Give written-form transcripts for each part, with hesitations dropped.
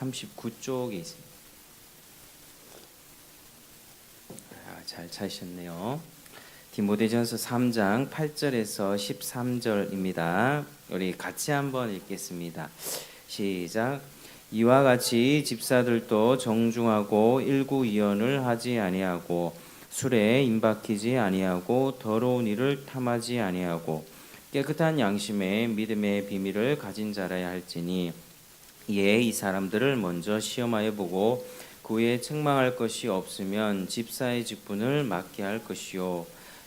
39쪽에 있습니다. 잘 찾으셨네요. 디모데전서 3장 8절에서 13절입니다. 우리 같이 한번 읽겠습니다. 시작. 이와 같이 집사들도 정중하고 일구이언을 하지 아니하고 술에 임박히지 아니하고 더러운 일을 탐하지 아니하고 깨끗한 양심에 믿음의 비밀을 가진 자라야 할지니 이에 이 사람들을 먼저 시험하여 보고 그 후에 책망할 것이 없으면 집사의 직분을 맡게 할 것이요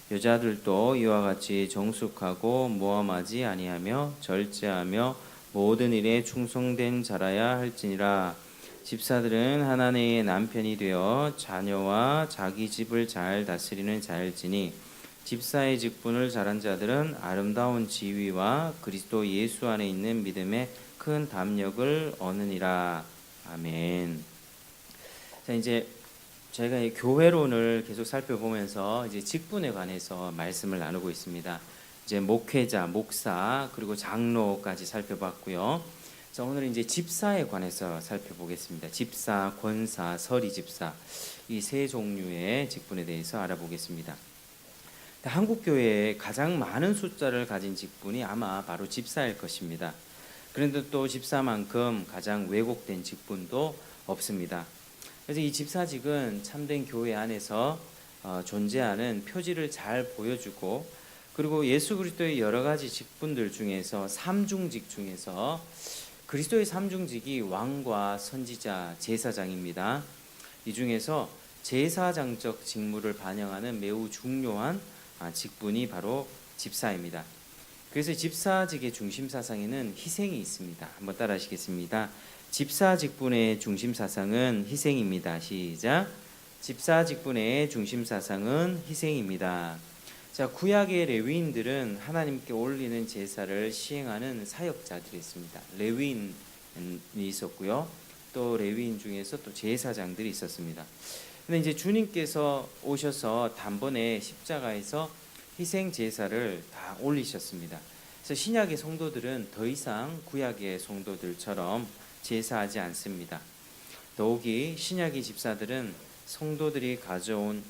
여자들도 이와 같이 정숙하고 모함하지 아니하며 절제하며 모든 일에 충성된 자라야 할지니라. 집사들은 하나님의 남편이 되어 자녀와 자기 집을 잘 다스리는 자일지니 집사의 직분을 잘한 자들은 아름다운 지위와 그리스도 예수 안에 있는 믿음의 큰 담력을 얻느니라. 아멘. 자, 이제 저희가 이 교회론을 계속 살펴보면서 이제 직분에 관해서 말씀을 나누고 있습니다. 이제 목회자, 목사, 그리고 장로까지 살펴봤고요. 자, 오늘은 이제 집사에 관해서 살펴보겠습니다. 집사, 권사, 서리 집사, 이 세 종류의 직분에 대해서 알아보겠습니다. 한국 교회에 가장 많은 숫자를 가진 직분이 아마 바로 집사일 것입니다. 그런데 또 집사만큼 가장 왜곡된 직분도 없습니다. 그래서 이 집사직은 참된 교회 안에서 존재하는 표지를 잘 보여주고, 그리고 예수 그리스도의 여러 가지 직분들 중에서 삼중직 중에서 그리스도의 삼중직이 왕과 선지자, 제사장입니다. 이 중에서 제사장적 직무를 반영하는 매우 중요한 직분이 바로 집사입니다. 그래서 집사직의 중심 사상에는 희생이 있습니다. 한번 따라하시겠습니다. 집사 직분의 중심 사상은 희생입니다. 시작. 집사 직분의 중심 사상은 희생입니다. 자, 구약의 레위인들은 하나님께 올리는 제사를 시행하는 사역자들이었습니다. 레위인이 있었고요. 또 레위인 중에서 또 제사장들이 있었습니다. 근데 이제 주님께서 오셔서 단번에 십자가에서 희생 제사를 다 올리셨습니다. 그래서 신약의 성도들은 더 이상 구약의 성도들처럼 제사하지 않습니다. 더욱이 신약의 집사들은 성도들이 가져온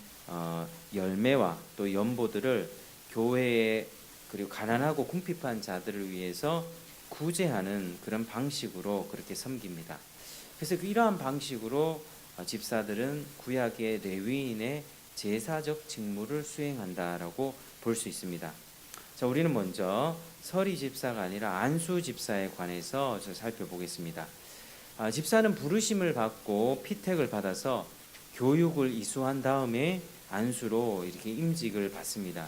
열매와 또 연보들을 교회에 그리고 가난하고 궁핍한 자들을 위해서 구제하는 그런 방식으로 그렇게 섬깁니다. 그래서 이러한 방식으로 집사들은 구약의 레위인의 제사적 직무를 수행한다라고 볼 수 있습니다. 자, 우리는 먼저 서리 집사가 아니라 안수 집사에 관해서 살펴보겠습니다. 집사는 부르심을 받고 피택을 받아서 교육을 이수한 다음에 안수로 이렇게 임직을 받습니다.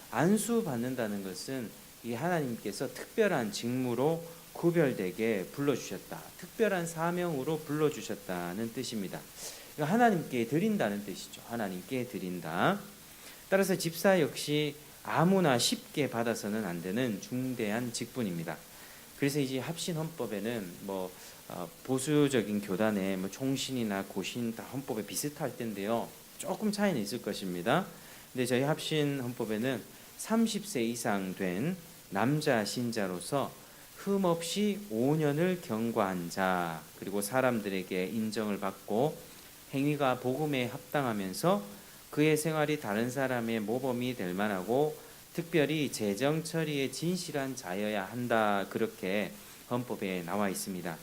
안수 받는다는 것은 이 하나님께서 특별한 직무로 구별되게 불러주셨다, 특별한 사명으로 불러주셨다는 뜻입니다. 하나님께 드린다는 뜻이죠. 하나님께 드린다. 따라서 집사 역시 아무나 쉽게 받아서는 안 되는 중대한 직분입니다. 그래서 이제 합신 헌법에는 보수적인 교단의 총신이나 고신 다 헌법에 비슷할 텐데요. 조금 차이는 있을 것입니다. 근데 저희 합신 헌법에는 30세 이상 된 남자 신자로서 흠없이 5년을 경과한 자, 그리고 사람들에게 인정을 받고 행위가 복음에 합당하면서 그의 생활이 다른 사람의 모범이 될 만하고 특별히 재정 처리에 진실한 자여야 한다, 그렇게 헌법에 나와 있습니다.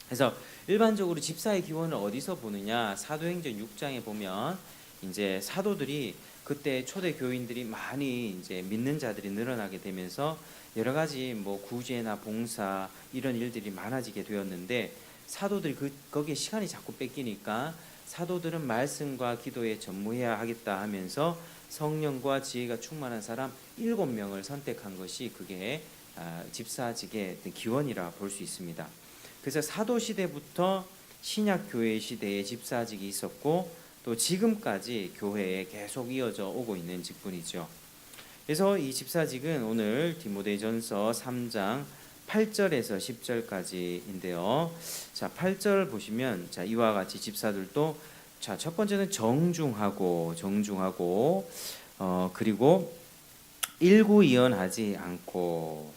그래서 일반적으로 집사의 기원을 어디서 보느냐? 사도행전 6장에 보면 이제 사도들이 그때 초대 교인들이 많이 이제 믿는 자들이 늘어나게 되면서 여러 가지 구제나 봉사 이런 일들이 많아지게 되었는데, 사도들이 거기에 시간이 자꾸 뺏기니까 사도들은 말씀과 기도에 전무해야 하겠다 하면서 성령과 지혜가 충만한 사람 7명을 선택한 것이 그게 집사직의 기원이라 볼 수 있습니다. 그래서 사도 시대부터 신약 교회 시대에 집사직이 있었고 또 지금까지 교회에 계속 이어져 오고 있는 직분이죠. 그래서 이 집사직은 오늘 디모데전서 3장 8절에서 10절까지인데요. 자, 8절 보시면 이와 같이 집사들도 첫 번째는 정중하고 그리고 일구이연하지 않고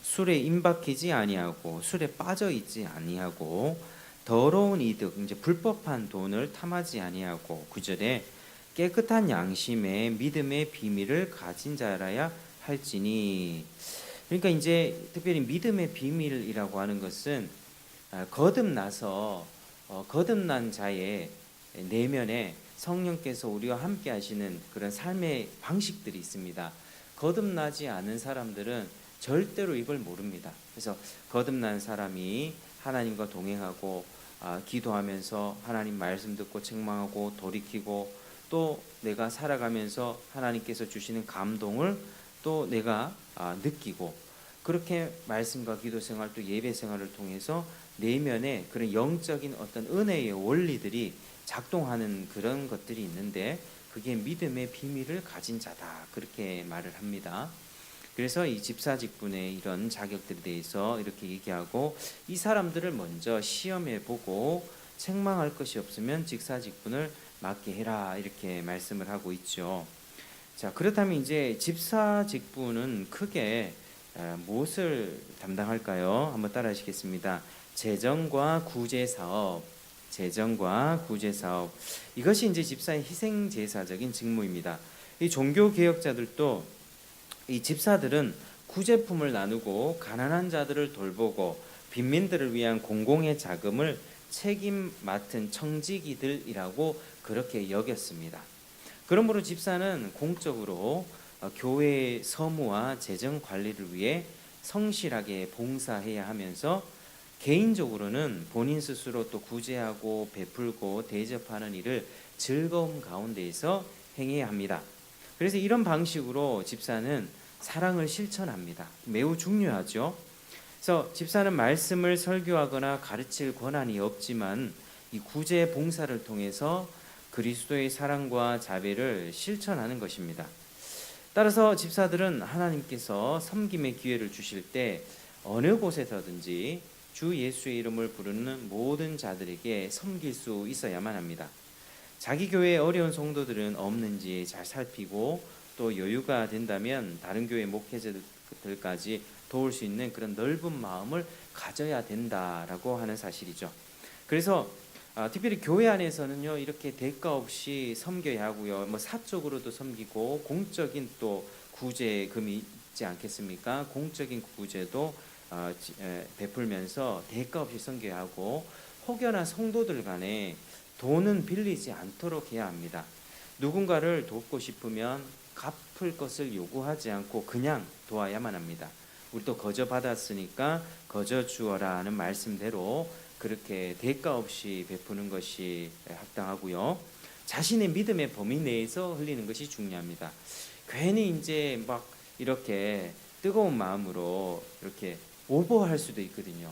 술에 임박히지 아니하고 술에 빠져 있지 아니하고 더러운 이득 이제 불법한 돈을 탐하지 아니하고 9절에 깨끗한 양심에 믿음의 비밀을 가진 자라야 할지니. 그러니까 이제 특별히 믿음의 비밀이라고 하는 것은 거듭나서 거듭난 자의 내면에 성령께서 우리와 함께 하시는 그런 삶의 방식들이 있습니다. 거듭나지 않은 사람들은 절대로 이걸 모릅니다. 그래서 거듭난 사람이 하나님과 동행하고 기도하면서 하나님 말씀 듣고 책망하고 돌이키고 또 내가 살아가면서 하나님께서 주시는 감동을 또 내가 느끼고 그렇게 말씀과 기도 생활 또 예배 생활을 통해서 내면에 그런 영적인 어떤 은혜의 원리들이 작동하는 그런 것들이 있는데 그게 믿음의 비밀을 가진 자다 그렇게 말을 합니다. 그래서 이 집사직분의 이런 자격들에 대해서 이렇게 얘기하고 이 사람들을 먼저 시험해 보고 책망할 것이 없으면 직사직분을 맡게 해라 이렇게 말씀을 하고 있죠. 자, 그렇다면 이제 집사직분은 크게 무엇을 담당할까요? 한번 따라 하시겠습니다. 재정과 구제 사업, 재정과 구제 사업. 이것이 이제 집사의 희생 제사적인 직무입니다. 이 종교 개혁자들도 이 집사들은 구제품을 나누고 가난한 자들을 돌보고 빈민들을 위한 공공의 자금을 책임 맡은 청지기들이라고 그렇게 여겼습니다. 그러므로 집사는 공적으로 교회의 서무와 재정 관리를 위해 성실하게 봉사해야 하면서 개인적으로는 본인 스스로 또 구제하고 베풀고 대접하는 일을 즐거움 가운데에서 행해야 합니다. 그래서 이런 방식으로 집사는 사랑을 실천합니다. 매우 중요하죠. 그래서 집사는 말씀을 설교하거나 가르칠 권한이 없지만 이 구제 봉사를 통해서 그리스도의 사랑과 자비를 실천하는 것입니다. 따라서 집사들은 하나님께서 섬김의 기회를 주실 때 어느 곳에서든지 주 예수의 이름을 부르는 모든 자들에게 섬길 수 있어야만 합니다. 자기 교회에 어려운 성도들은 없는지 잘 살피고 또 여유가 된다면 다른 교회 목회자들까지 도울 수 있는 그런 넓은 마음을 가져야 된다라고 하는 사실이죠. 그래서 특별히 교회 안에서는요 이렇게 대가 없이 섬겨야 하고요. 뭐 사적으로도 섬기고 공적인 또 구제금이 있지 않겠습니까? 공적인 구제도 베풀면서 대가 없이 섬겨야 하고 혹여나 성도들 간에 돈은 빌리지 않도록 해야 합니다. 누군가를 돕고 싶으면 갚을 것을 요구하지 않고 그냥 도와야만 합니다. 우리도 거저 받았으니까 거저 주어라 하는 말씀대로 그렇게 대가 없이 베푸는 것이 합당하고요. 자신의 믿음의 범위 내에서 흘리는 것이 중요합니다. 괜히 이제 막 이렇게 뜨거운 마음으로 이렇게 오버할 수도 있거든요.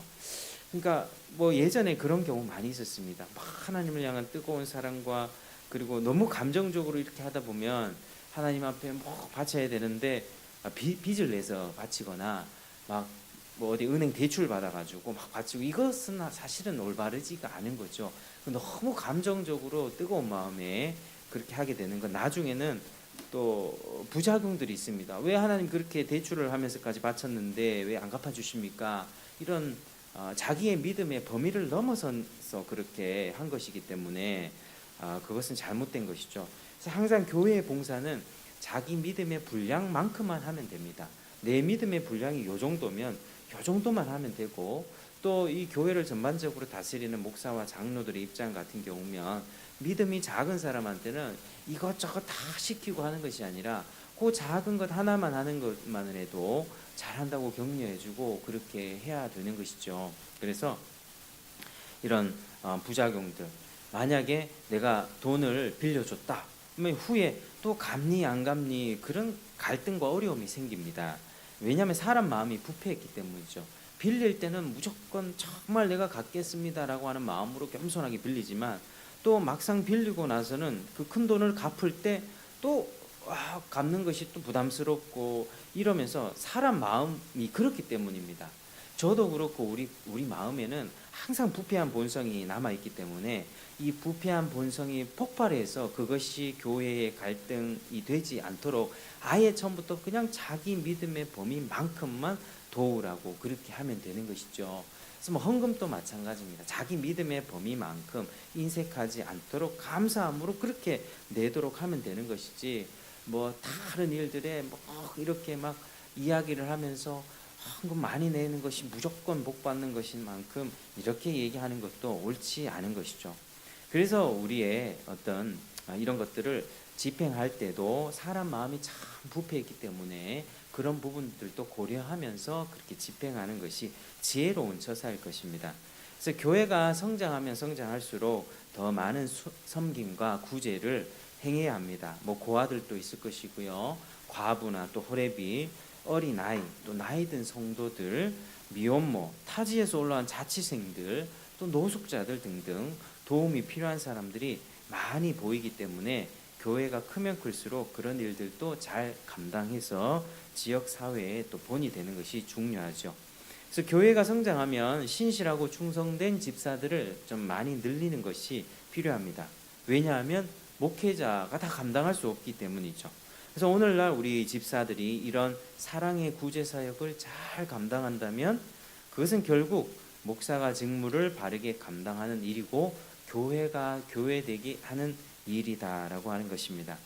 그러니까 뭐 예전에 그런 경우 많이 있었습니다. 막 하나님을 향한 뜨거운 사랑과 그리고 너무 감정적으로 이렇게 하다 보면 하나님 앞에 뭐 바쳐야 되는데 빚을 내서 바치거나 막 뭐 어디 은행 대출 받아가지고 막 바치고 이것은 사실은 올바르지가 않은 거죠. 너무 감정적으로 뜨거운 마음에 그렇게 하게 되는 건 나중에는 또 부작용들이 있습니다. 왜 하나님 그렇게 대출을 하면서까지 바쳤는데 왜 안 갚아주십니까? 이런 자기의 믿음의 범위를 넘어서서 그렇게 한 것이기 때문에 그것은 잘못된 것이죠. 그래서 항상 교회의 봉사는 자기 믿음의 분량만큼만 하면 됩니다. 내 믿음의 분량이 요 정도면 요 정도만 하면 되고 또 이 교회를 전반적으로 다스리는 목사와 장로들의 입장 같은 경우면 믿음이 작은 사람한테는 이것저것 다 시키고 하는 것이 아니라 그 작은 것 하나만 하는 것만을 해도 잘한다고 격려해주고 그렇게 해야 되는 것이죠. 그래서 이런 부작용들 만약에 내가 돈을 빌려줬다 그러면 후에 또 갚니 안 갚니 그런 갈등과 어려움이 생깁니다. 왜냐하면 사람 마음이 부패했기 때문이죠. 빌릴 때는 무조건 정말 내가 갚겠습니다라고 하는 마음으로 겸손하게 빌리지만 또 막상 빌리고 나서는 그 큰 돈을 갚을 때 또 갚는 것이 또 부담스럽고 이러면서 사람 마음이 그렇기 때문입니다. 저도 그렇고 우리 마음에는 항상 부패한 본성이 남아 있기 때문에 이 부패한 본성이 폭발해서 그것이 교회의 갈등이 되지 않도록 아예 처음부터 그냥 자기 믿음의 범위만큼만 도우라고 그렇게 하면 되는 것이죠. 그래서 뭐 헌금도 마찬가지입니다. 자기 믿음의 범위만큼 인색하지 않도록 감사함으로 그렇게 내도록 하면 되는 것이지, 뭐 다른 일들에 뭐 이렇게 막 이야기를 하면서 헌금 많이 내는 것이 무조건 복 받는 것인 만큼 이렇게 얘기하는 것도 옳지 않은 것이죠. 그래서 우리의 어떤 이런 것들을 집행할 때도 사람 마음이 참 부패했기 때문에 그런 부분들도 고려하면서 그렇게 집행하는 것이 지혜로운 처사일 것입니다. 그래서 교회가 성장하면 성장할수록 더 많은 섬김과 구제를 행해야 합니다. 뭐 고아들도 있을 것이고요, 과부나 또 호래비, 어린아이, 또 나이든 성도들, 미혼모, 타지에서 올라온 자취생들, 또 노숙자들 등등 도움이 필요한 사람들이 많이 보이기 때문에 교회가 크면 클수록 그런 일들도 잘 감당해서 지역 사회에 또 본이 되는 것이 중요하죠. 그래서 교회가 성장하면 신실하고 충성된 집사들을 좀 많이 늘리는 것이 필요합니다. 왜냐하면 목회자가 다 감당할 수 없기 때문이죠. 그래서 오늘날 우리 집사들이 이런 사랑의 구제 사역을 잘 감당한다면 그것은 결국 목사가 직무를 바르게 감당하는 일이고 교회가 교회되게 하는 일이다라고 하는 것입니다.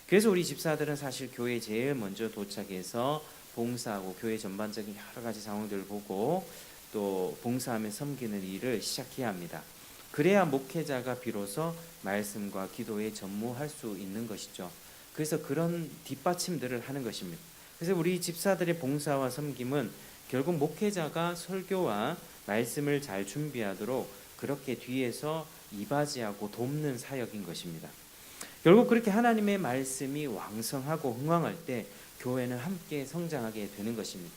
그래서 우리 집사들은 사실 교회에 제일 먼저 도착해서 봉사하고 교회 전반적인 여러 가지 상황들을 보고 또 봉사하며 섬기는 일을 시작해야 합니다. 그래야 목회자가 비로소 말씀과 기도에 전무할 수 있는 것이죠. 그래서 그런 뒷받침들을 하는 것입니다. 그래서 우리 집사들의 봉사와 섬김은 결국 목회자가 설교와 말씀을 잘 준비하도록 그렇게 뒤에서 이바지하고 돕는 사역인 것입니다. 결국 그렇게 하나님의 말씀이 왕성하고 흥왕할 때 교회는 함께 성장하게 되는 것입니다.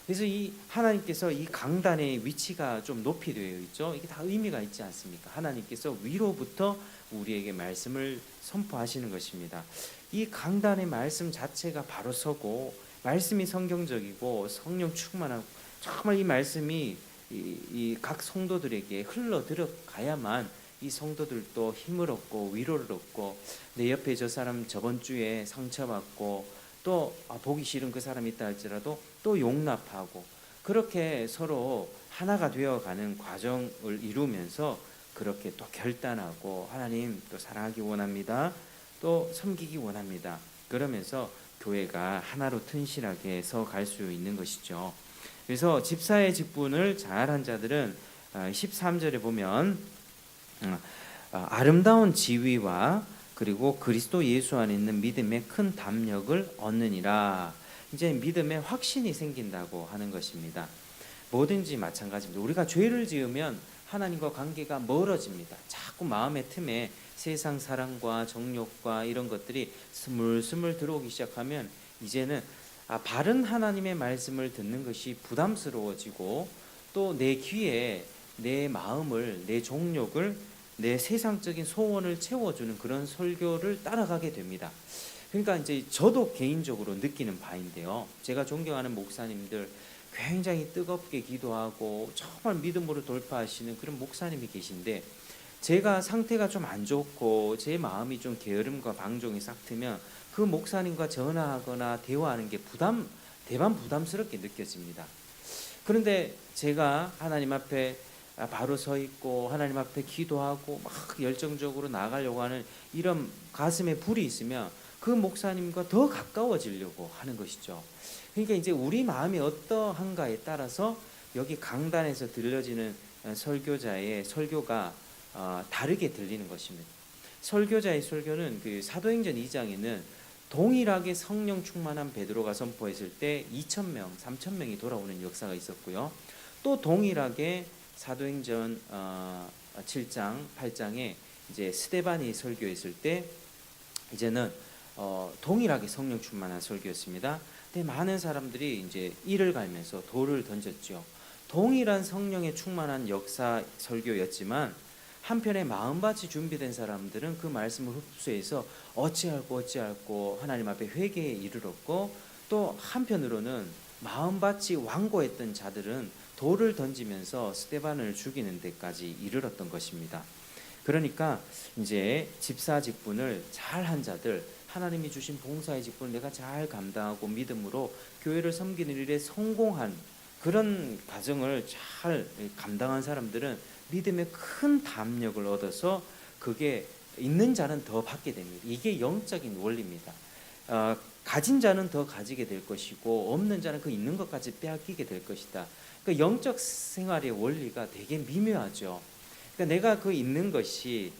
그래서 이 하나님께서 이 강단의 위치가 좀 높이 되어 있죠. 이게 다 의미가 있지 않습니까? 하나님께서 위로부터 우리에게 말씀을 선포하시는 것입니다. 이 강단의 말씀 자체가 바로 서고 말씀이 성경적이고 성령 충만하고 정말 이 말씀이 이 각 성도들에게 흘러 들어가야만 이 성도들도 힘을 얻고 위로를 얻고 내 옆에 저 사람 저번 주에 상처받고 또 보기 싫은 그 사람이 있다 할지라도 또 용납하고 그렇게 서로 하나가 되어가는 과정을 이루면서 그렇게 또 결단하고 하나님 또 사랑하기 원합니다. 또 섬기기 원합니다. 그러면서 교회가 하나로 튼실하게 서 갈 수 있는 것이죠. 그래서 집사의 직분을 잘한 자들은 13절에 보면 아름다운 지위와 그리고 그리스도 예수 안에 있는 믿음의 큰 담력을 얻느니라. 이제 믿음의 확신이 생긴다고 하는 것입니다. 뭐든지 마찬가지입니다. 우리가 죄를 지으면 하나님과 관계가 멀어집니다. 자꾸 마음의 틈에 세상 사랑과 정욕과 이런 것들이 스물스물 들어오기 시작하면 이제는 바른 하나님의 말씀을 듣는 것이 부담스러워지고 또 내 귀에 내 마음을, 내 정욕을, 내 세상적인 소원을 채워주는 그런 설교를 따라가게 됩니다. 그러니까 이제 저도 개인적으로 느끼는 바인데요. 제가 존경하는 목사님들 굉장히 뜨겁게 기도하고 정말 믿음으로 돌파하시는 그런 목사님이 계신데 제가 상태가 좀 안 좋고 제 마음이 좀 게으름과 방종이 싹 트면 그 목사님과 전화하거나 대화하는 게 대반 부담스럽게 느껴집니다. 그런데 제가 하나님 앞에 바로 서 있고 하나님 앞에 기도하고 막 열정적으로 나아가려고 하는 이런 가슴에 불이 있으면 그 목사님과 더 가까워지려고 하는 것이죠. 그러니까 이제 우리 마음이 어떠한가에 따라서 여기 강단에서 들려지는 설교자의 설교가 다르게 들리는 것입니다. 설교자의 설교는 그 사도행전 2장에는 동일하게 성령 충만한 베드로가 선포했을 때 2,000명, 3,000명이 돌아오는 역사가 있었고요. 또 동일하게 사도행전 7장, 8장에 이제 스데반이 설교했을 때 이제는 동일하게 성령 충만한 설교였습니다. 근데 많은 사람들이 이제 이를 갈면서 돌을 던졌죠. 동일한 성령에 충만한 역사 설교였지만 한편에 마음밭이 준비된 사람들은 그 말씀을 흡수해서 어찌할꼬 하나님 앞에 회개에 이르렀고 또 한편으로는 마음밭이 완고했던 자들은 돌을 던지면서 스데반을 죽이는 데까지 이르렀던 것입니다. 그러니까 이제 집사 직분을 잘한 자들, 하나님이 주신 봉사의 직분을 내가 잘 감당하고 믿음으로 교회를 섬기는 일에 성공한 그런 과정을 잘 감당한 사람들은 믿음의 큰 담력을 얻어서 그게 있는 자는 더 받게 됩니다. 이게 영적인 원리입니다. 가진 자는 더 가지게 될 것이고 없는 자는 그 있는 것까지 빼앗기게 될 것이다. 그 영적 생활의 원리가 되게 미묘하죠. 그러니까 내가 그 있는 것이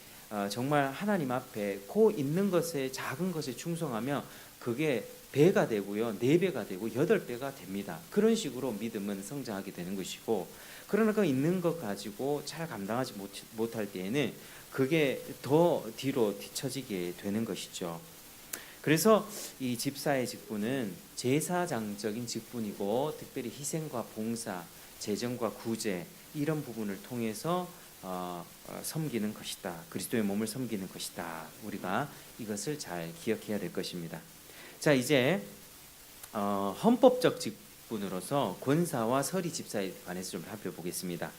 정말 하나님 앞에 그 있는 것에 작은 것에 충성하면 그게 배가 되고요, 4배가 되고 8배가 됩니다. 그런 식으로 믿음은 성장하게 되는 것이고, 그러나 그 있는 것 가지고 잘 감당하지 못할 때에는 그게 더 뒤로 뒤처지게 되는 것이죠. 그래서 이 집사의 직분은 제사장적인 직분이고, 특별히 희생과 봉사, 재정과 구제 이런 부분을 통해서 섬기는 것이다. 그리스도의 몸을 섬기는 것이다. 우리가 이것을 잘 기억해야 될 것입니다. 자, 이제 헌법적 직분으로서 권사와 서리 집사에 관해서 좀 살펴보겠습니다.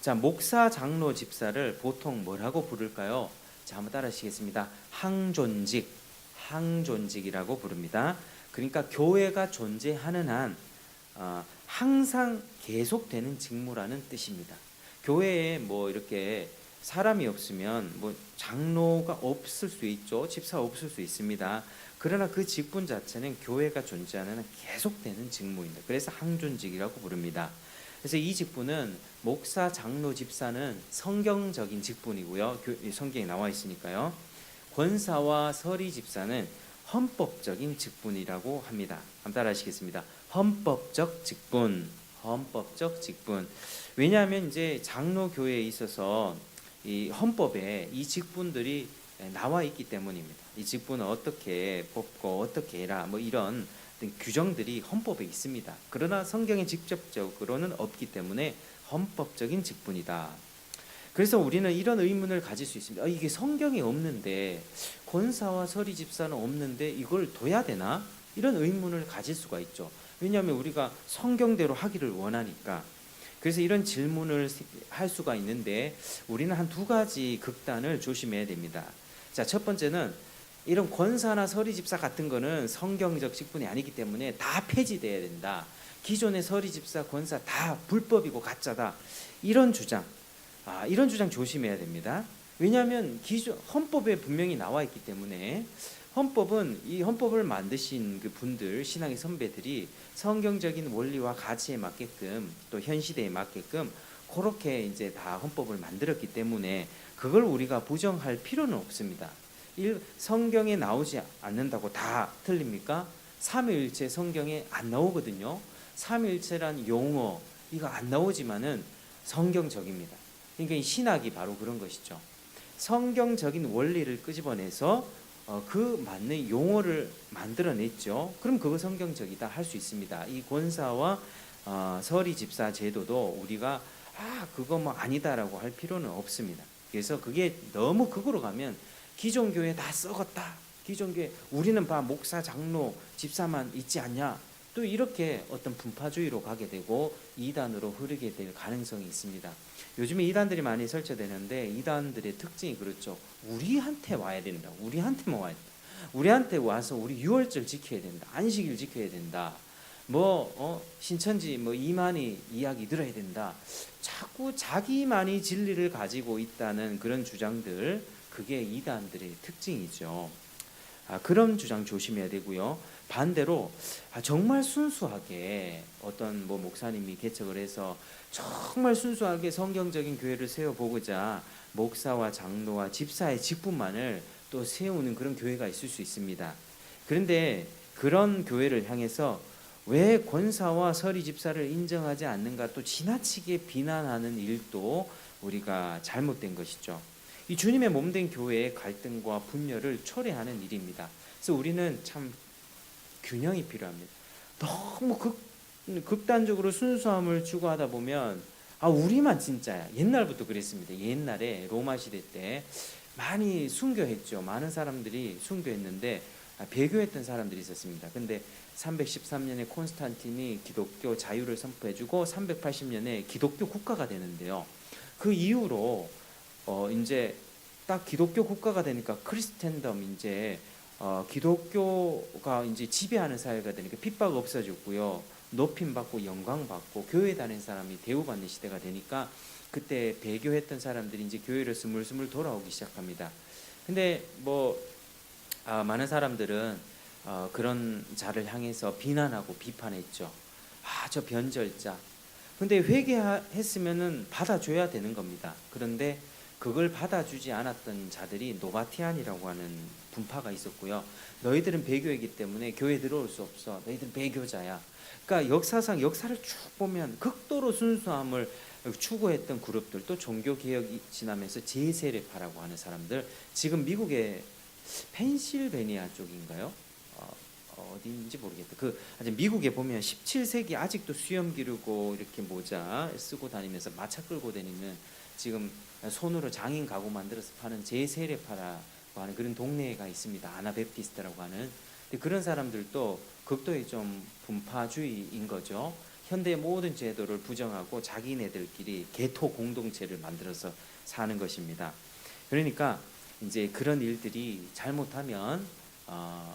자, 목사, 장로, 집사를 보통 뭐라고 부를까요? 자, 한번 따라하시겠습니다. 항존직이라고 부릅니다. 그러니까 교회가 존재하는 한 항상 계속되는 직무라는 뜻입니다. 교회에 뭐 이렇게 사람이 없으면 뭐 장로가 없을 수 있죠. 집사가 없을 수 있습니다. 그러나 그 직분 자체는 교회가 존재하는 계속되는 직무입니다. 그래서 항존직이라고 부릅니다. 그래서 이 직분은 목사, 장로, 집사는 성경적인 직분이고요. 성경에 나와 있으니까요. 권사와 서리 집사는 헌법적인 직분이라고 합니다. 한번 따라하시겠습니다. 헌법적 직분. 왜냐하면 이제 장로 교회에 있어서 이 헌법에 이 직분들이 나와 있기 때문입니다. 이 직분은 어떻게 뽑고 어떻게 해라 뭐 이런 규정들이 헌법에 있습니다. 그러나 성경에 직접적으로는 없기 때문에 헌법적인 직분이다. 그래서 우리는 이런 의문을 가질 수 있습니다. 이게 성경에 없는데, 권사와 서리 집사는 없는데 이걸 둬야 되나? 이런 의문을 가질 수가 있죠. 왜냐하면 우리가 성경대로 하기를 원하니까. 그래서 이런 질문을 할 수가 있는데, 우리는 한 2가지 극단을 조심해야 됩니다. 자, 첫 번째는 이런 권사나 서리 집사 같은 거는 성경적 직분이 아니기 때문에 다 폐지돼야 된다. 기존의 서리 집사, 권사 다 불법이고 가짜다. 이런 주장 조심해야 됩니다. 왜냐하면 기존 헌법에 분명히 나와 있기 때문에, 이 헌법을 만드신 그 분들, 신앙의 선배들이 성경적인 원리와 가치에 맞게끔 또 현 시대에 맞게끔 그렇게 이제 다 헌법을 만들었기 때문에 그걸 우리가 부정할 필요는 없습니다. 성경에 나오지 않는다고 다 틀립니까? 삼위일체 성경에 안 나오거든요. 삼위일체란 용어 이거 안 나오지만은 성경적입니다. 그러니까 이 신학이 바로 그런 것이죠. 성경적인 원리를 끄집어내서 그 맞는 용어를 만들어냈죠. 그럼 그거 성경적이다 할 수 있습니다. 이 권사와 서리 집사 제도도 우리가 그거 뭐 아니다라고 할 필요는 없습니다. 그래서 그게 너무 극으로 가면 기존 교회 다 썩었다. 기존 교회 우리는 목사, 장로, 집사만 있지 않냐. 또 이렇게 어떤 분파주의로 가게 되고 이단으로 흐르게 될 가능성이 있습니다. 요즘에 이단들이 많이 설치되는데 이단들의 특징이 그렇죠. 우리한테 와야 된다. 우리한테만 와야 된다. 우리한테 와서 우리 유월절 지켜야 된다. 안식일 지켜야 된다. 신천지 이만희 이야기 들어야 된다. 자꾸 자기만이 진리를 가지고 있다는 그런 주장들, 그게 이단들의 특징이죠. 그런 주장 조심해야 되고요. 반대로 정말 순수하게 어떤 목사님이 개척을 해서 정말 순수하게 성경적인 교회를 세워보고자 목사와 장로와 집사의 직분만을 또 세우는 그런 교회가 있을 수 있습니다. 그런데 그런 교회를 향해서 왜 권사와 서리 집사를 인정하지 않는가 또 지나치게 비난하는 일도 우리가 잘못된 것이죠. 이 주님의 몸된 교회의 갈등과 분열을 초래하는 일입니다. 그래서 우리는 참 균형이 필요합니다. 너무 극단적으로 순수함을 추구하다 보면 우리만 진짜야. 옛날부터 그랬습니다. 옛날에 로마 시대 때 많이 순교했죠. 많은 사람들이 순교했는데 배교했던 사람들이 있었습니다. 근데 313년에 콘스탄틴이 기독교 자유를 선포해주고 380년에 기독교 국가가 되는데요. 그 이후로 이제 딱 기독교 국가가 되니까 크리스텐덤 기독교가 이제 지배하는 사회가 되니까 핍박 없어졌고요. 높임 받고 영광 받고 교회 다니는 사람이 대우받는 시대가 되니까 그때 배교했던 사람들이 이제 교회로 스물스물 돌아오기 시작합니다. 근데 많은 사람들은 그런 자를 향해서 비난하고 비판했죠. 저 변절자. 근데 회개했으면은 받아줘야 되는 겁니다. 그런데 그걸 받아주지 않았던 자들이 노바티안이라고 하는 분파가 있었고요. 너희들은 배교이기 때문에 교회 들어올 수 없어. 너희들은 배교자야. 그러니까 역사를 쭉 보면 극도로 순수함을 추구했던 그룹들, 또 종교 개혁이 지나면서 제세례파라고 하는 사람들, 지금 미국의 펜실베니아 쪽인가요? 어디인지 모르겠다. 아직 미국에 보면 17세기 아직도 수염 기르고 이렇게 모자 쓰고 다니면서 마차 끌고 다니는, 지금 손으로 장인 가구 만들어서 파는 제세례파라고 하는 그런 동네가 있습니다. 아나베프티스트라고 하는. 근데 그런 사람들도 극도의 좀 분파주의인 거죠. 현대의 모든 제도를 부정하고 자기네들끼리 개토 공동체를 만들어서 사는 것입니다. 그러니까 이제 그런 일들이 잘못하면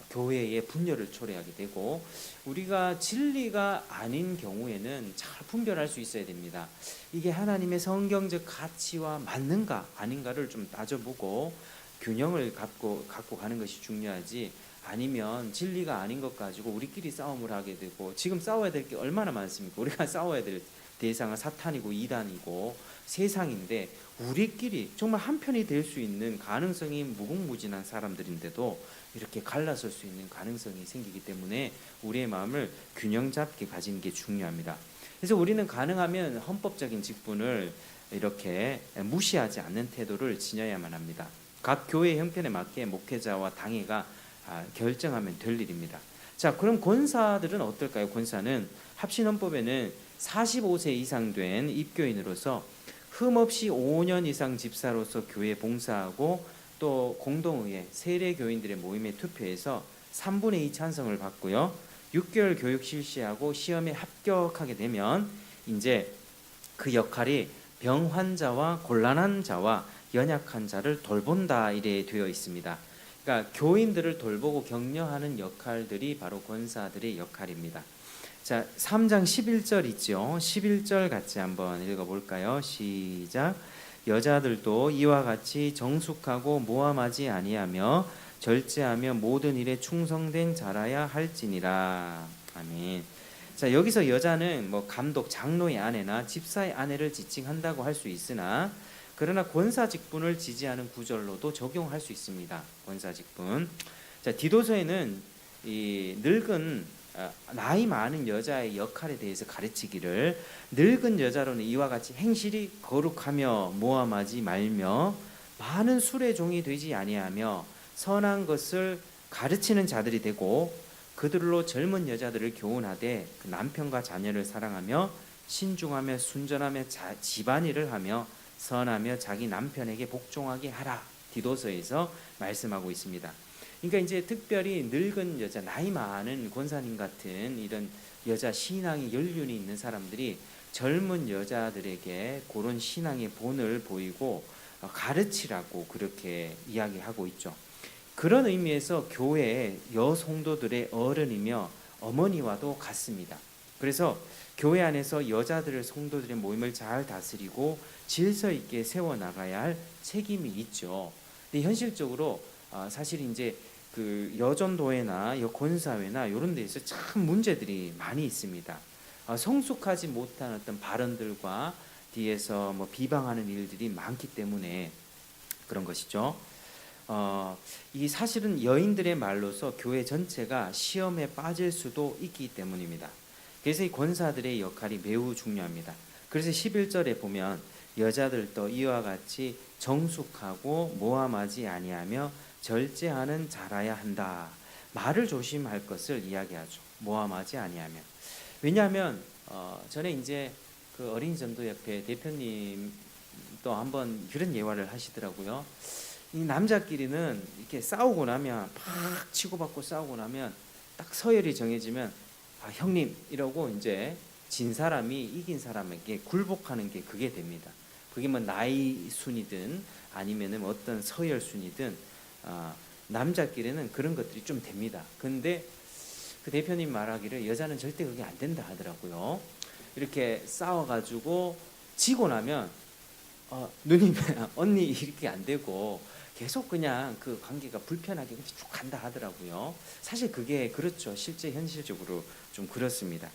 교회의 분열을 초래하게 되고, 우리가 진리가 아닌 경우에는 잘 분별할 수 있어야 됩니다. 이게 하나님의 성경적 가치와 맞는가 아닌가를 좀 따져보고 균형을 갖고 가는 것이 중요하지, 아니면 진리가 아닌 것 가지고 우리끼리 싸움을 하게 되고, 지금 싸워야 될 게 얼마나 많습니까? 우리가 싸워야 될 대상은 사탄이고 이단이고 세상인데, 우리끼리 정말 한편이 될 수 있는 가능성이 무궁무진한 사람들인데도 이렇게 갈라설 수 있는 가능성이 생기기 때문에 우리의 마음을 균형 잡게 가지는 게 중요합니다. 그래서 우리는 가능하면 헌법적인 직분을 이렇게 무시하지 않는 태도를 지녀야만 합니다. 각 교회 형편에 맞게 목회자와 당회가 결정하면 될 일입니다. 자, 그럼 권사들은 어떨까요? 권사는 합신헌법에는 45세 이상 된 입교인으로서 흠없이 5년 이상 집사로서 교회 봉사하고, 또 공동의회 세례교인들의 모임에 투표해서 3분의 2 찬성을 받고요, 6개월 교육 실시하고 시험에 합격하게 되면 이제 그 역할이 병 환자와 곤란한 자와 연약한 자를 돌본다, 이래 되어 있습니다. 그러니까 교인들을 돌보고 격려하는 역할들이 바로 권사들의 역할입니다. 자, 3장 11절 있죠. 11절 같이 한번 읽어볼까요? 시작. 여자들도 이와 같이 정숙하고 모함하지 아니하며 절제하며 모든 일에 충성된 자라야 할지니라. 아멘. 자, 여기서 여자는 감독, 장로의 아내나 집사의 아내를 지칭한다고 할 수 있으나, 그러나 권사 직분을 지지하는 구절로도 적용할 수 있습니다. 권사 직분. 자, 디도서에는 이 늙은 나이 많은 여자의 역할에 대해서 가르치기를, 늙은 여자로는 이와 같이 행실이 거룩하며 모함하지 말며 많은 술의 종이 되지 아니하며 선한 것을 가르치는 자들이 되고, 그들로 젊은 여자들을 교훈하되 그 남편과 자녀를 사랑하며 신중하며 순전하며 집안일을 하며 선하며 자기 남편에게 복종하게 하라. 디도서에서 말씀하고 있습니다. 그러니까 이제 특별히 늙은 여자, 나이 많은 권사님 같은 이런 여자 신앙의 연륜이 있는 사람들이 젊은 여자들에게 그런 신앙의 본을 보이고 가르치라고 그렇게 이야기하고 있죠. 그런 의미에서 교회의 여성도들의 어른이며 어머니와도 같습니다. 그래서 교회 안에서 여자들을, 성도들의 모임을 잘 다스리고 질서 있게 세워나가야 할 책임이 있죠. 근데 현실적으로 사실 이제 그 여전도회나 권사회나 이런 데에서 참 문제들이 많이 있습니다. 성숙하지 못한 어떤 발언들과 뒤에서 비방하는 일들이 많기 때문에 그런 것이죠. 이 사실은 여인들의 말로서 교회 전체가 시험에 빠질 수도 있기 때문입니다. 그래서 이 권사들의 역할이 매우 중요합니다. 그래서 11절에 보면 여자들도 이와 같이 정숙하고 모함하지 아니하며 절제하는 자라야 한다. 말을 조심할 것을 이야기하죠. 모함하지 아니하며. 왜냐하면 전에 이제 그 어린이 전도협회 대표님도 한번 그런 예화를 하시더라고요. 이 남자끼리는 이렇게 싸우고 나면 팍 치고받고 싸우고 나면 딱 서열이 정해지면 형님 이러고 이제 진 사람이 이긴 사람에게 굴복하는 게 그게 됩니다. 그게 나이 순이든 아니면은 어떤 서열 순이든 남자끼리는 그런 것들이 좀 됩니다. 근데 그 대표님 말하기를 여자는 절대 그게 안 된다 하더라고요. 이렇게 싸워가지고 지고 나면 누님 언니 이렇게 안 되고 계속 그냥 그 관계가 불편하게 쭉 간다 하더라고요. 사실 그게 그렇죠. 실제 현실적으로 좀 그렇습니다.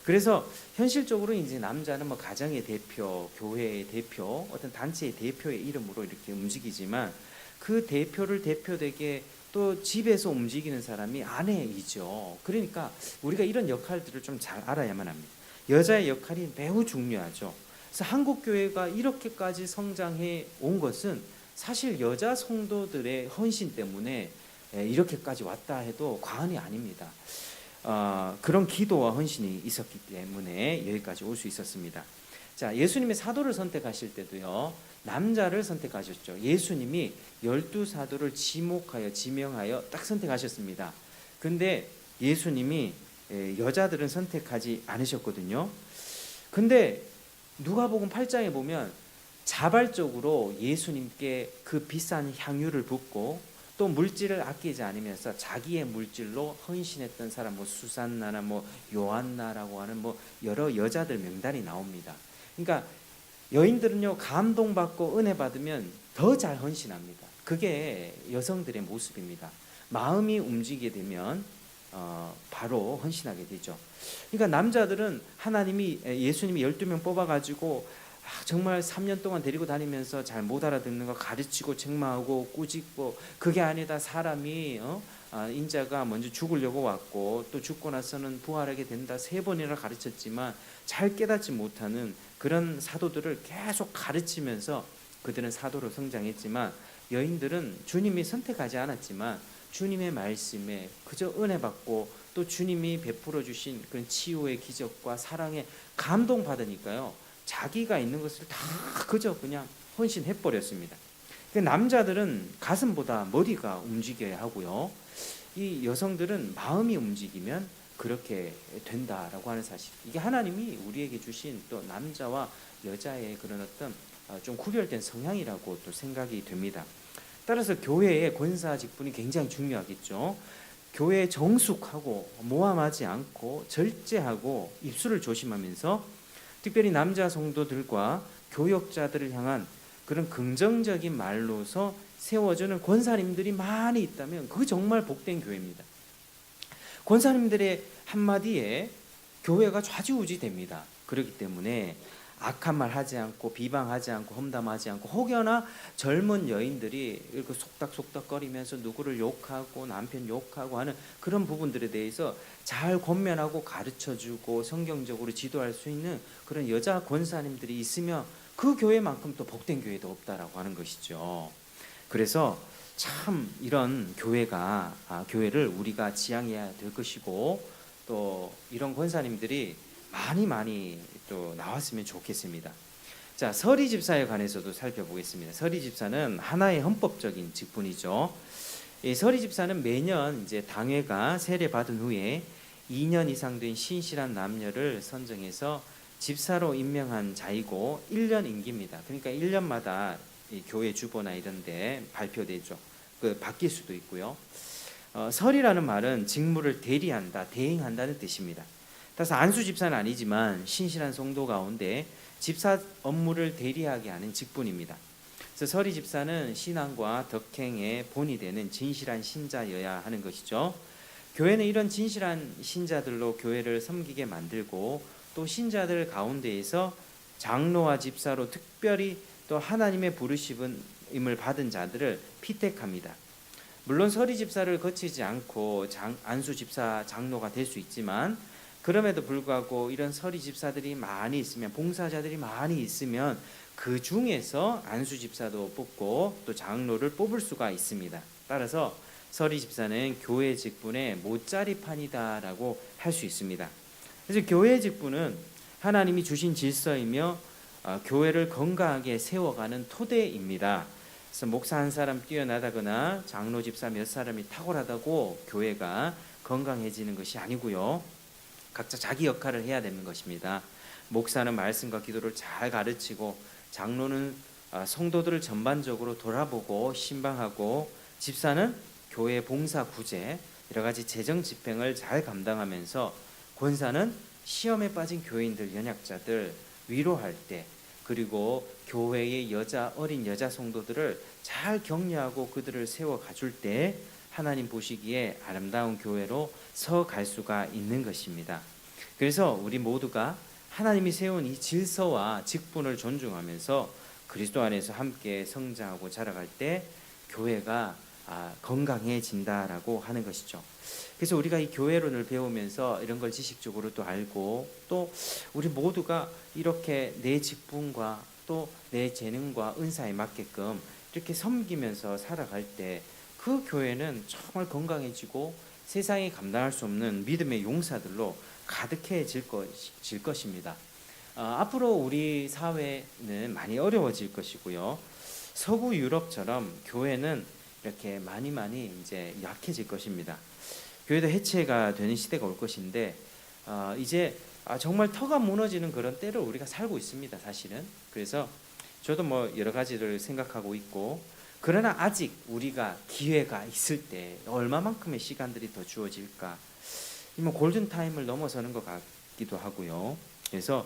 그래서 현실적으로 이제 남자는 뭐 가정의 대표, 교회의 대표, 어떤 단체의 대표의 이름으로 이렇게 움직이지만 그 대표를 대표되게 또 집에서 움직이는 사람이 아내이죠. 그러니까 우리가 이런 역할들을 좀 잘 알아야만 합니다. 여자의 역할이 매우 중요하죠. 그래서 한국 교회가 이렇게까지 성장해 온 것은 사실 여자 성도들의 헌신 때문에 이렇게까지 왔다 해도 과언이 아닙니다. 그런 기도와 헌신이 있었기 때문에 여기까지 올 수 있었습니다. 자, 예수님이 사도를 선택하실 때도요, 남자를 선택하셨죠. 예수님이 12사도를 지명하여 딱 선택하셨습니다. 근데 예수님이 여자들은 선택하지 않으셨거든요. 근데 누가복음 8장에 보면 자발적으로 예수님께 그 비싼 향유를 붓고 또 물질을 아끼지 않으면서 자기의 물질로 헌신했던 사람, 뭐 수산나나 뭐 요한나라고 하는 뭐 여러 여자들 명단이 나옵니다. 그러니까 여인들은요, 감동받고 은혜 받으면 더 잘 헌신합니다. 그게 여성들의 모습입니다. 마음이 움직이게 되면 바로 헌신하게 되죠. 그러니까 남자들은 예수님이 12명 뽑아가지고 정말 3년 동안 데리고 다니면서 잘 못 알아듣는 거 가르치고 책망하고 꾸짖고, 그게 아니다 사람이 인자가 먼저 죽으려고 왔고 또 죽고 나서는 부활하게 된다 3번이나 가르쳤지만 잘 깨닫지 못하는 그런 사도들을 계속 가르치면서 그들은 사도로 성장했지만, 여인들은 주님이 선택하지 않았지만 주님의 말씀에 그저 은혜 받고 또 주님이 베풀어 주신 그런 치유의 기적과 사랑에 감동받으니까요, 자기가 있는 것을 다 그저 그냥 헌신해 버렸습니다. 남자들은 가슴보다 머리가 움직여야 하고요, 이 여성들은 마음이 움직이면 그렇게 된다라고 하는 사실, 이게 하나님이 우리에게 주신 또 남자와 여자의 그런 어떤 좀 구별된 성향이라고 또 생각이 됩니다. 따라서 교회의 권사 직분이 굉장히 중요하겠죠. 교회에 정숙하고 모함하지 않고 절제하고 입술을 조심하면서 특별히 남자 성도들과 교역자들을 향한 그런 긍정적인 말로서 세워주는 권사님들이 많이 있다면 그게 정말 복된 교회입니다. 권사님들의 한마디에 교회가 좌지우지됩니다. 그렇기 때문에 악한 말 하지 않고 비방하지 않고 험담하지 않고, 혹여나 젊은 여인들이 이렇게 속닥속닥거리면서 누구를 욕하고 남편 욕하고 하는 그런 부분들에 대해서 잘 권면하고 가르쳐주고 성경적으로 지도할 수 있는 그런 여자 권사님들이 있으면 그 교회만큼 또 복된 교회도 없다라고 하는 것이죠. 그래서 참 이런 교회를 우리가 지향해야 될 것이고, 또 이런 권사님들이 많이 또 나왔으면 좋겠습니다. 자, 서리 집사에 관해서도 살펴보겠습니다. 서리 집사는 하나의 헌법적인 직분이죠. 이 서리 집사는 매년 이제 당회가 세례 받은 후에 2년 이상 된 신실한 남녀를 선정해서 집사로 임명한 자이고 1년 임기입니다. 그러니까 1년마다 이 교회 주보나 이런데 발표되죠. 바뀔 수도 있고요. 설이라는 말은 직무를 대리한다, 대행한다는 뜻입니다. 따라서 안수 집사는 아니지만 신실한 성도 가운데 집사 업무를 대리하게 하는 직분입니다. 그래서 서리 집사는 신앙과 덕행의 본이 되는 진실한 신자여야 하는 것이죠. 교회는 이런 진실한 신자들로 교회를 섬기게 만들고, 또 신자들 가운데에서 장로와 집사로 특별히 또 하나님의 부르심을 받은 자들을 피택합니다. 물론 서리 집사를 거치지 않고 안수 집사 장로가 될 수 있지만, 그럼에도 불구하고 이런 서리 집사들이 많이 있으면, 봉사자들이 많이 있으면 그 중에서 안수 집사도 뽑고 또 장로를 뽑을 수가 있습니다. 따라서 서리 집사는 교회 직분의 못자리판이다라고 할 수 있습니다. 그래서 교회 직분은 하나님이 주신 질서이며 교회를 건강하게 세워가는 토대입니다. 그래서 목사 한 사람 뛰어나다거나 장로 집사 몇 사람이 탁월하다고 교회가 건강해지는 것이 아니고요, 각자 자기 역할을 해야 되는 것입니다. 목사는 말씀과 기도를 잘 가르치고, 장로는 성도들을 전반적으로 돌아보고 신방하고, 집사는 교회 봉사 구제, 여러 가지 재정 집행을 잘 감당하면서 권사는 시험에 빠진 교인들, 연약자들 위로할 때, 그리고 교회의 어린 여자 성도들을 잘 격려하고 그들을 세워 가줄 때 하나님 보시기에 아름다운 교회로 서 갈 수가 있는 것입니다. 그래서 우리 모두가 하나님이 세운 이 질서와 직분을 존중하면서 그리스도 안에서 함께 성장하고 자라갈 때 교회가 건강해진다라고 하는 것이죠. 그래서 우리가 이 교회론을 배우면서 이런 걸 지식적으로 또 알고, 또 우리 모두가 이렇게 내 직분과 또 내 재능과 은사에 맞게끔 이렇게 섬기면서 살아갈 때 그 교회는 정말 건강해지고 세상이 감당할 수 없는 믿음의 용사들로 가득해질 것입니다. 앞으로 우리 사회는 많이 어려워질 것이고요. 서구 유럽처럼 교회는 이렇게 많이 이제 약해질 것입니다. 교회도 해체가 되는 시대가 올 것인데 이제 정말 터가 무너지는 그런 때를 우리가 살고 있습니다, 사실은. 그래서 저도 여러 가지를 생각하고 있고, 그러나 아직 우리가 기회가 있을 때 얼마만큼의 시간들이 더 주어질까, 골든 타임을 넘어서는 것 같기도 하고요. 그래서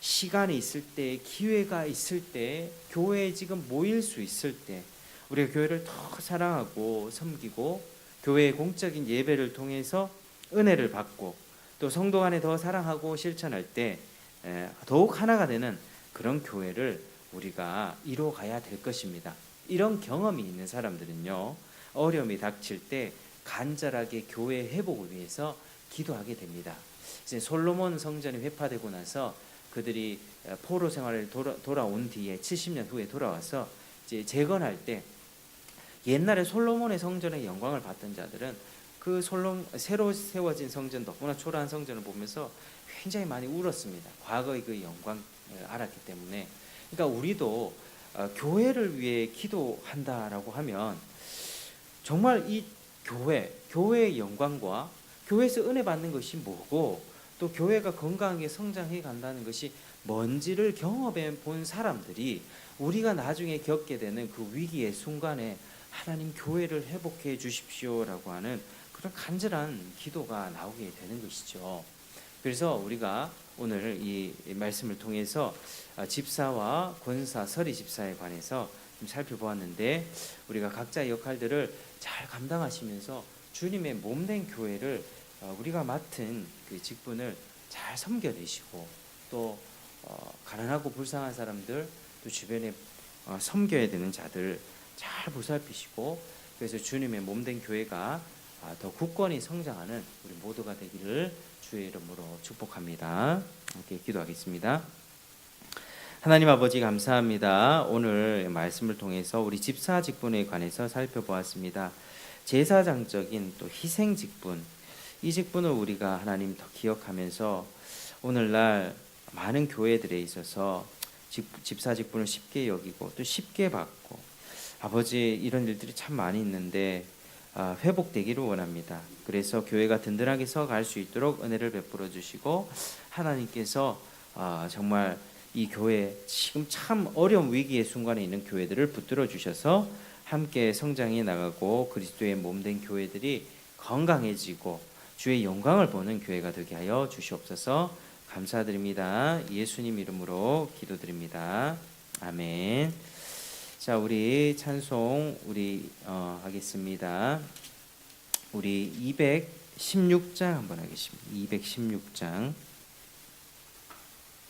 시간이 있을 때, 기회가 있을 때, 교회에 지금 모일 수 있을 때 우리가 교회를 더 사랑하고 섬기고 교회의 공적인 예배를 통해서 은혜를 받고 또 성도 간에 더 사랑하고 실천할 때 더욱 하나가 되는 그런 교회를 우리가 이뤄가야 될 것입니다. 이런 경험이 있는 사람들은요, 어려움이 닥칠 때 간절하게 교회 회복을 위해서 기도하게 됩니다. 이제 솔로몬 성전이 회파되고 나서 그들이 포로 생활을 돌아온 뒤에 70년 후에 돌아와서 이제 재건할 때 옛날에 솔로몬의 성전의 영광을 받던 자들은 그 새로 세워진 성전, 너무나 초라한 성전을 보면서 굉장히 많이 울었습니다. 과거의 그 영광을 알았기 때문에. 그러니까 우리도 교회를 위해 기도한다라고 하면 정말 이 교회의 영광과 교회에서 은혜 받는 것이 뭐고 또 교회가 건강하게 성장해 간다는 것이 뭔지를 경험해 본 사람들이 우리가 나중에 겪게 되는 그 위기의 순간에 하나님 교회를 회복해 주십시오라고 하는 그런 간절한 기도가 나오게 되는 것이죠. 그래서 우리가 오늘 이 말씀을 통해서 집사와 권사, 서리 집사에 관해서 좀 살펴보았는데, 우리가 각자의 역할들을 잘 감당하시면서 주님의 몸된 교회를 우리가 맡은 그 직분을 잘 섬겨내시고 또 가난하고 불쌍한 사람들, 또 주변에 섬겨야 되는 자들 잘 보살피시고, 그래서 주님의 몸된 교회가 더 굳건히 성장하는 우리 모두가 되기를 주의 이름으로 축복합니다. 함께 기도하겠습니다. 하나님 아버지 감사합니다. 오늘 말씀을 통해서 우리 집사 직분에 관해서 살펴보았습니다. 제사장적인 또 희생 직분, 이 직분을 우리가 하나님 더 기억하면서 오늘날 많은 교회들에 있어서 집사 직분을 쉽게 여기고 또 쉽게 받고, 아버지 이런 일들이 참 많이 있는데 회복되기를 원합니다. 그래서 교회가 든든하게 서갈 수 있도록 은혜를 베풀어 주시고, 하나님께서 정말 이 교회 지금 참 어려운 위기의 순간에 있는 교회들을 붙들어 주셔서 함께 성장해 나가고 그리스도의 몸된 교회들이 건강해지고 주의 영광을 보는 교회가 되게 하여 주시옵소서. 감사드립니다. 예수님 이름으로 기도드립니다. 아멘. 자, 우리 찬송 하겠습니다. 우리 216장 한번 하겠습니다. 216장.